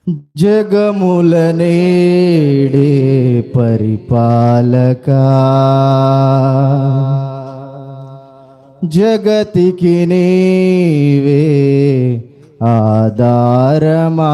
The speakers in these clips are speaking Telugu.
జగములనేడే పరిపాలకా, జగతికి నీవే ఆధారమా.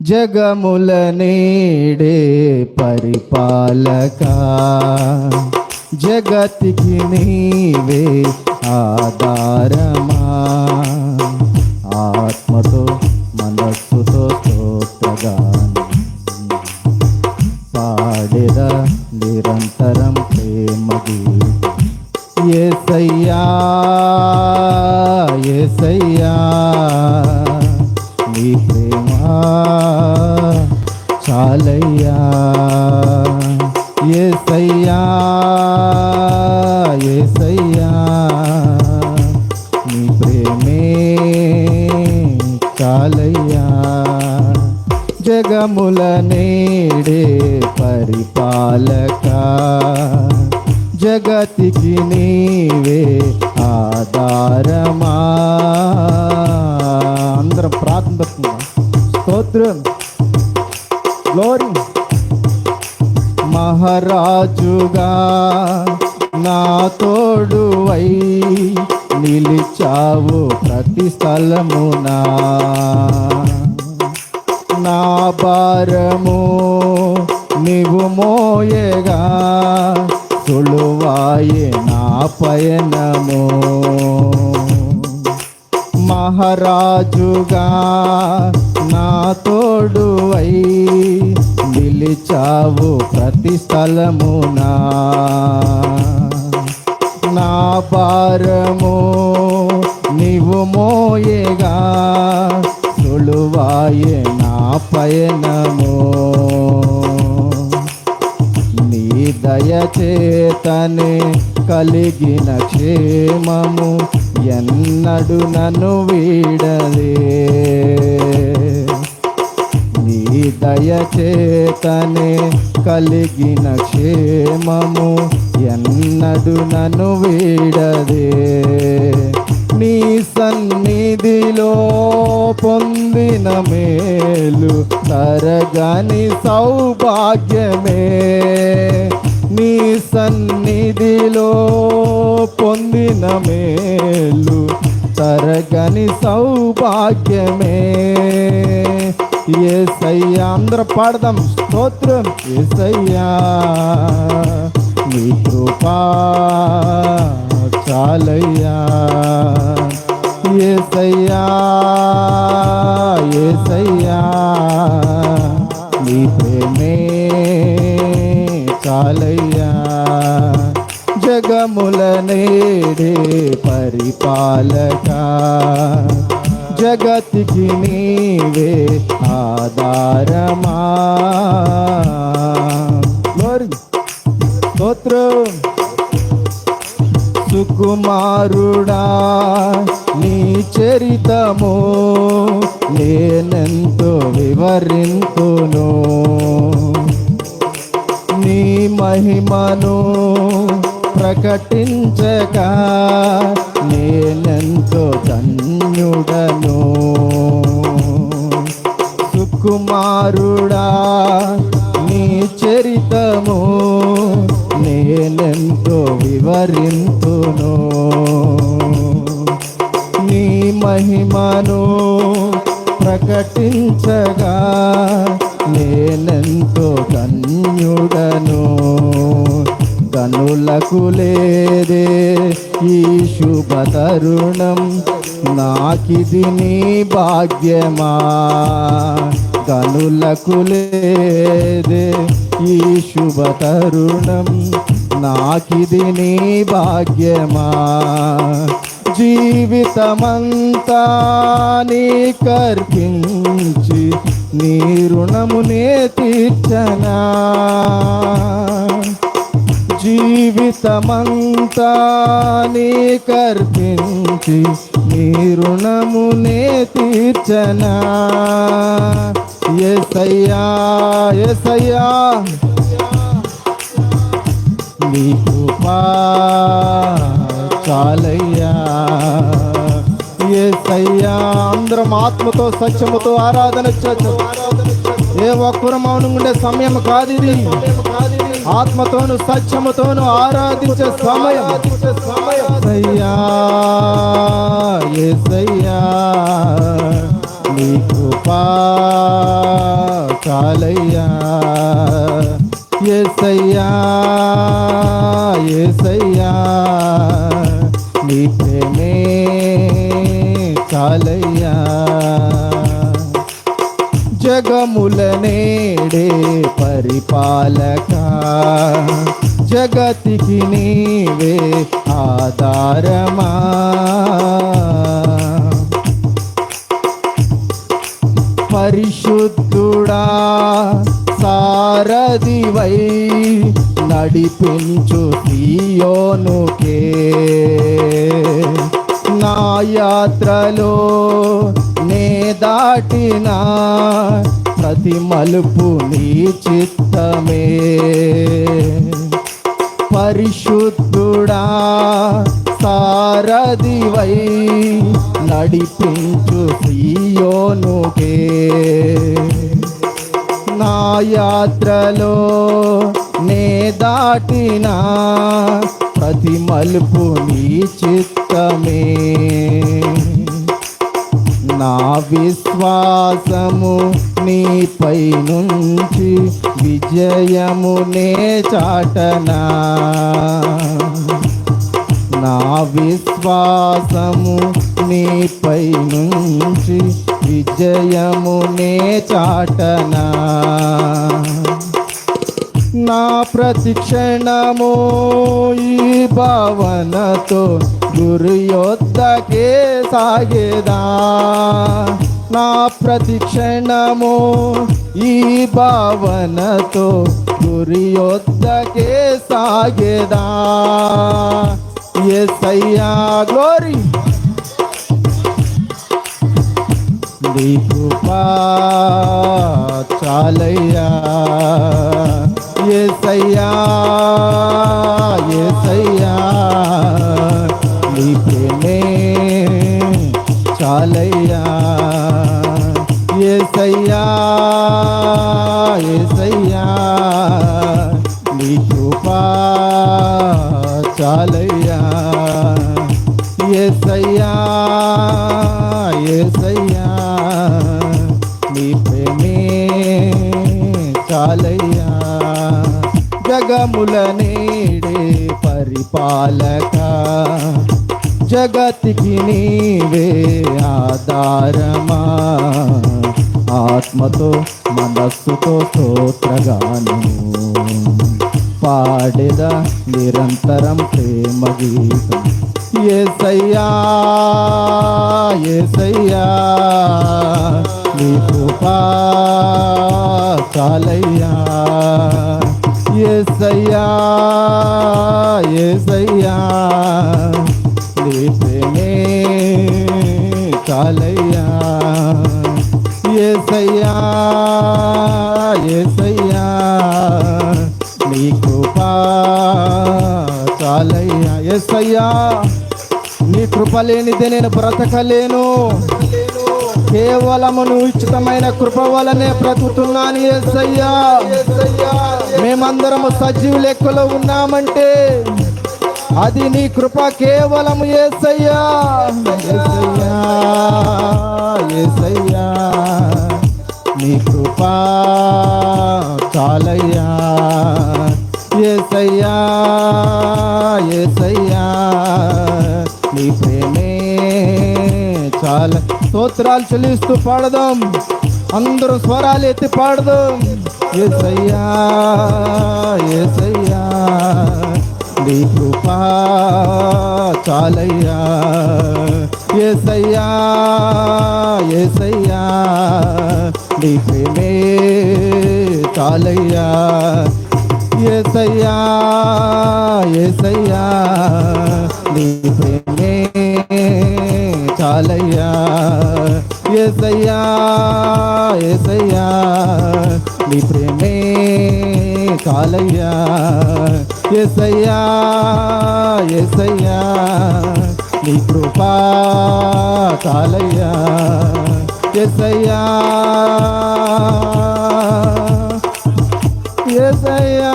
జగములనేడే పరిపాలకా, జగతికి నీవే ఆధారమా. ఆత్మతో మనస్సుతో స్తోత్రగానం పాడెద నిరంతరం ప్రేమ గీతం. యేసయ్యా యేసయ్యా నీ ప్రేమ చాలయ్యా. యేసయ్యా యేసయ్యా నీ ప్రేమే చాలయ్యా. జగముల నేడే పరిపాలకా, జగతికి నీవే ఆధారమా. అందరం ప్రార్థన. స్తోత్రం, గ్లోరీ. మహారాజుగా నా తోడువై నిలిచావు ప్రతి స్థలమునా. నా భారము నీవు మోయగా సులువాయే నా పయనము. మహారాజుగా నా తోడువై నిలిచావు ప్రతి స్థలమునా. నా భారము నీవు మోయగా సులువాయే నా పయనము. నీ దయచేతనే కలిగిన క్షేమము ఎన్నడు నన్ను వీడలే. నీ దయచేతనే కలిగిన క్షేమము ఎన్నడు నన్ను వీడదే. నీ సన్నిధిలో పొందిన మేలు తరగని సౌభాగ్యమే. నీ సన్నిధిలో పొందిన మేలు తరగని సౌభాగ్యమే. యేసయ్యా అందరూ పాడదాం. స్తోత్రం. యేసయ్యా నీ కృపా చాలయ్యా. యేసయ్యా యేసయ్యా నీ ప్రేమే చాలయ్యా. జగముల నేడే పరిపాలకా, జగతికి నీవే ఆధారమా. స్తోత్రం. సుకుమారుడా నీ చరితము నేనెంతో వివరింతును. నీ మహిమను ప్రకటించగా నేనెంతో ధన్యుడను. సుకుమారుడా నీ చరితము నేనెంతో వివరింతును. నీ మహిమను ప్రకటించగా నేనెంతో ధన్యుడను. కనులకు లేదే ఈ శుభ తరుణం, నాకిది నీ భాగ్యమా. కనులకు లేదే ఈ శుభ తరుణం, నాకిది నీ భాగ్యమా. జీవితమంతా నీ కర్పించి నీ రుణమునే తీర్చనా. జీవితమంతా నీ కర్పించి నీ రుణమునే తీర్చనా. యేసయ్యా యేసయ్యా నీ కృపా చాలయ్యా యేసయ్యా. అందరం ఆత్మతో సత్యముతో ఆరాధన చేద్దాం. ఏ ఒక్కరు మౌనంగా ఉండే సమయం కాదు ఇది. ఆత్మతోను సత్యముతోను ఆరాధించే సమయం. యేసయ్యా యేసయ్యా నీ కృపా చాలయ్యా. యేసయ్యా యేసయ్యా నీ ప్రేమే చాలయ్యా. జగముల నేడే పరిపాలక జగతికి నీవే ఆధారమా. పరిశుద్ధుడా సారథివై నడిపించు సియోనుకే. నా యాత్రలో నే దాటిన ప్రతి మలుపు నీ చిత్తమే. పరిశుద్ధుడా సారథివై నడిపించు సియోనుకే. నా యాత్రలో నే దాటిన ప్రతి మలుపు నీ చిత్తమే. నా విశ్వాసము నీపై నుంచి విజయమునే చాటనా. నా విశ్వాసము నీపై నుంచి విజయమునే చాటనా. నా ప్రతిక్షణము ఈ భావనతో గురు యొద్దకే సాగేదా. నా ప్రతిక్షణము ఈ భావనతో గురు యొద్దకే సాగేదా. యేసయ్యా గ్లోరీ నీ కృపా చాలయ్యా. యేసయ్యా యేసయ్యా నీ ప్రేమే చాలయ్యా. యేసయ్యా యేసయ్యా నీ కృపా చాలయ్యా. యేసయ్యా యేసయ్యా నీ ప్రేమే చాలయ్యా. జగముల నేడే పరిపాలక జగతికి నీవే ఆధారమా. ఆత్మతో మనస్సుతో స్తోత్రగాను పాడెద నిరంతరం ప్రేమ గీతం. యేసయ్యా యేసయ్యా నీ కృపా చాలయ్యా. యేసయ్యా యేసయ్యా నీ ప్రేమే చాలయ్యా. యేసయ్యా యేసయ్యా నీ కృపా చాలయ్యా. యేసయ్యా నీ కృప లేనిదే నేను బ్రతకలేను. కేవలము నువ్వు ఉచితమైన కృప వలనే బ్రతుకుతున్నాను. యేసయ్యా మేమందరము సజీవ లెక్కలో ఉన్నామంటే అది నీ కృప కేవలము. యేసయ్యా యేసయ్యా యేసయ్యా నీ కృపా చాలయ్యా. యేసయ్యా యేసయ్యా నీ ప్రేమే చాల. స్తోత్రాలు చెల్లిస్తూ పాడదాం. అందరూ స్వరాలు ఎత్తి పాడదాం. యేసయ్యా యేసయ్యా నీ కృపా చాలయ్యా. యేసయ్యా యేసయ్యా నీ ప్రేమే చాలయ్యా. యేసయ్యా యేసయ్యా నీ ప్రేమే చాలయ్యా. యేసయ్యా యేసయ్యా నీ ప్రేమే చాలయ్యా. యేసయ్యా యేసయ్యా నీ కృపా చాలయ్యా యేసయ్యా యేసయ్యా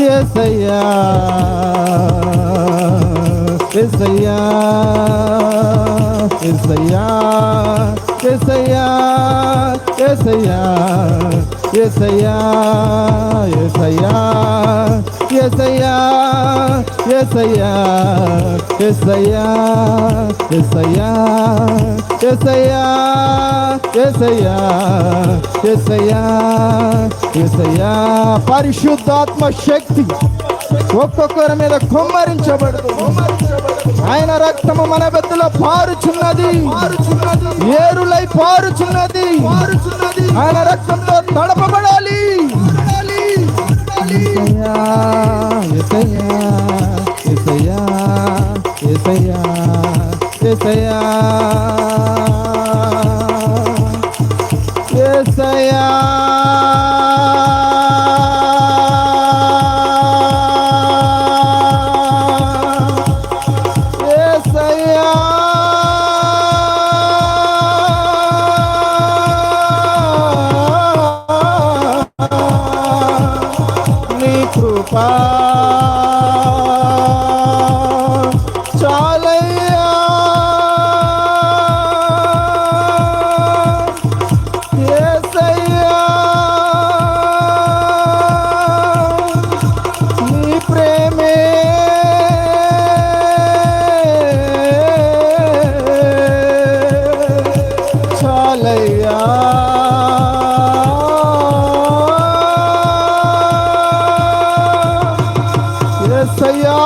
యేసయ్యా యేసయ్యా యేసయ్యా యేసయ్యా యేసయ్యా యేసయ్యా యేసయ్యా యేసయ్యా యేసయ్యా యేసయ్యా యేసయ్యా యేసయ్యా యేసయ్యా యేసయ్యా యేసయ్యా పరిశుద్ధాత్మ శక్తి ఒక్కొక్కరి మీద కుమ్మరించబడదు. ఆయన రక్తము మన బెద్దలో పారుచున్నది, ఏరులై పారుచున్నది. ఆయన రక్తంతో తడపబడాలి. యేసయ్యా యేసయ్యా యేసయ్యా యేసయ్యా యేసయ్యా యేసయ్యా కృపా చాలయ్యా యేసయ్యా నీ ప్రేమే చాలయ్యా యేసయ్యా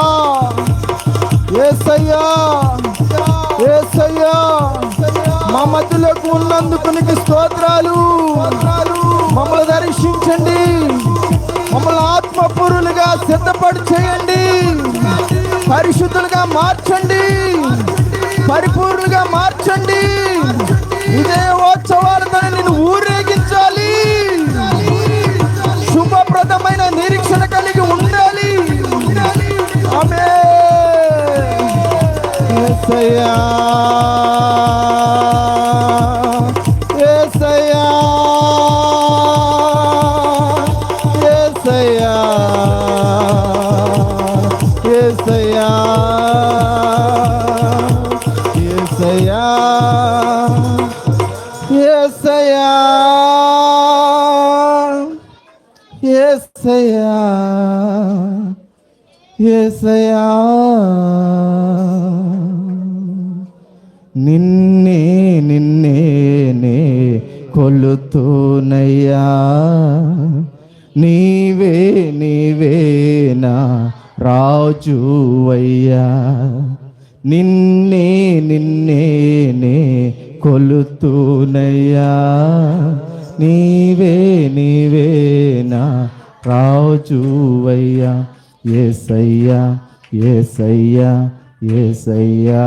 యేసయ్యా యేసయ్యా మా మధ్యలోకి ఉన్నందుకు నీకు స్తోత్రాలు. మమ్మల్ని దర్శించండి, మమ్మల్ని ఆత్మపూరులుగా సిద్ధపడి చేయండి, పరిశుద్ధులుగా మార్చండి, పరిపూర్ణులుగా మార్చండి. విజయోత్సవాలతో నిన్ను ఊరేగించాలి, శుభప్రదమైన నిరీక్షణ కలిగి ఉండాలి. ఆమేన్. యేసయ్యా యేసయ్యా యేసయ్యా యేసయ్యా యేసయ్యా యేసయ్యా యేసయ్యా యేసయ్యా నిన్నే నిన్నే కొలుతూనయ్యా, నీవే నీవే నా రాజువయ్యా. నిన్నే నిన్నే కొలుతూనయ్యా, నీవే నీవే నా రాజువయ్యా. యేసయ్యా యేసయ్యా యేసయ్యా